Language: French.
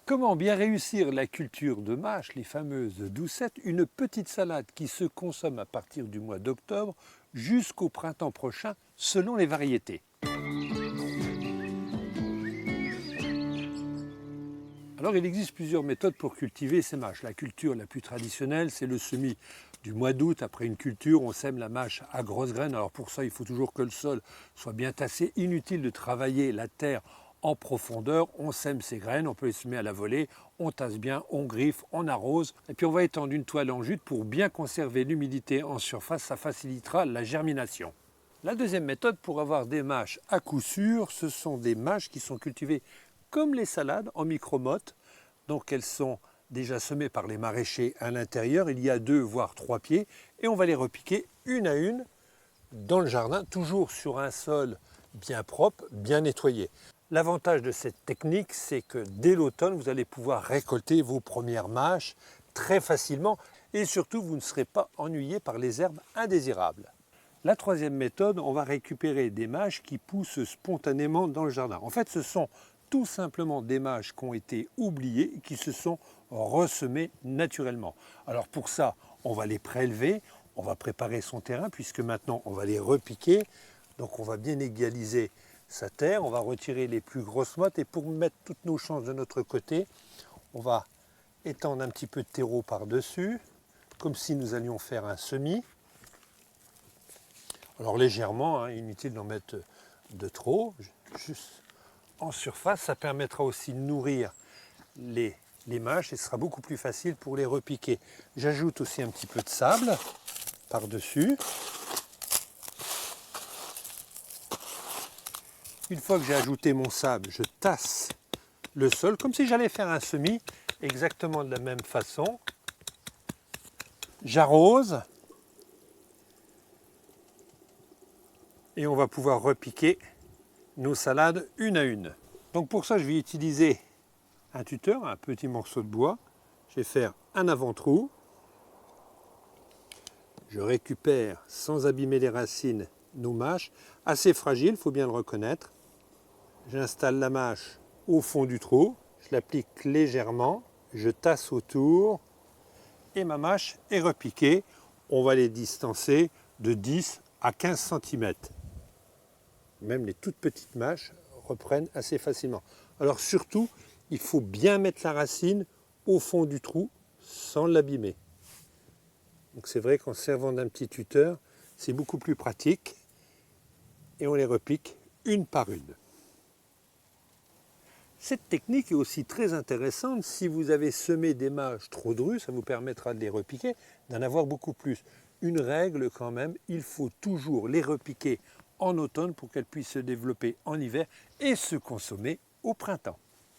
Comment bien réussir la culture de mâches, les fameuses doucettes, une petite salade qui se consomme à partir du mois d'octobre jusqu'au printemps prochain selon les variétés. Alors il existe plusieurs méthodes pour cultiver ces mâches. La culture la plus traditionnelle, c'est le semis du mois d'août. Après une culture, on sème la mâche à grosses graines. Alors pour ça, il faut toujours que le sol soit bien tassé. Inutile de travailler la terre en profondeur. On sème ces graines, on peut les semer à la volée, on tasse bien, on griffe, on arrose. Et puis on va étendre une toile en jute pour bien conserver l'humidité en surface. Ça facilitera la germination. La deuxième méthode pour avoir des mâches à coup sûr, ce sont des mâches qui sont cultivées comme les salades en micromotte. Donc elles sont déjà semées par les maraîchers à l'intérieur. Il y a 2 voire 3 pieds et on va les repiquer une à une dans le jardin, toujours sur un sol bien propre, bien nettoyé. L'avantage de cette technique, c'est que dès l'automne, vous allez pouvoir récolter vos premières mâches très facilement et surtout, vous ne serez pas ennuyé par les herbes indésirables. La troisième méthode, on va récupérer des mâches qui poussent spontanément dans le jardin. En fait, ce sont tout simplement des mâches qui ont été oubliées et qui se sont ressemées naturellement. Alors pour ça, on va les prélever, on va préparer son terrain puisque maintenant on va les repiquer. Donc on va bien égaliser sa terre, on va retirer les plus grosses mottes et pour mettre toutes nos chances de notre côté, on va étendre un petit peu de terreau par-dessus, comme si nous allions faire un semis. Alors légèrement, inutile d'en mettre de trop, juste en surface. Ça permettra aussi de nourrir les mâches et ce sera beaucoup plus facile pour les repiquer. J'ajoute aussi un petit peu de sable par-dessus. Une fois que j'ai ajouté mon sable, je tasse le sol comme si j'allais faire un semis, exactement de la même façon. J'arrose. Et on va pouvoir repiquer nos salades une à une. Donc pour ça, je vais utiliser un tuteur, un petit morceau de bois. Je vais faire un avant-trou. Je récupère, sans abîmer les racines, nos mâches, assez fragiles, il faut bien le reconnaître. J'installe la mâche au fond du trou, je l'applique légèrement, je tasse autour et ma mâche est repiquée. On va les distancer de 10 à 15 cm. Même les toutes petites mâches reprennent assez facilement. Alors surtout, il faut bien mettre la racine au fond du trou sans l'abîmer. Donc c'est vrai qu'en servant d'un petit tuteur, c'est beaucoup plus pratique et on les repique une par une. Cette technique est aussi très intéressante si vous avez semé des mâches trop drues, ça vous permettra de les repiquer, d'en avoir beaucoup plus. Une règle quand même, il faut toujours les repiquer en automne pour qu'elles puissent se développer en hiver et se consommer au printemps.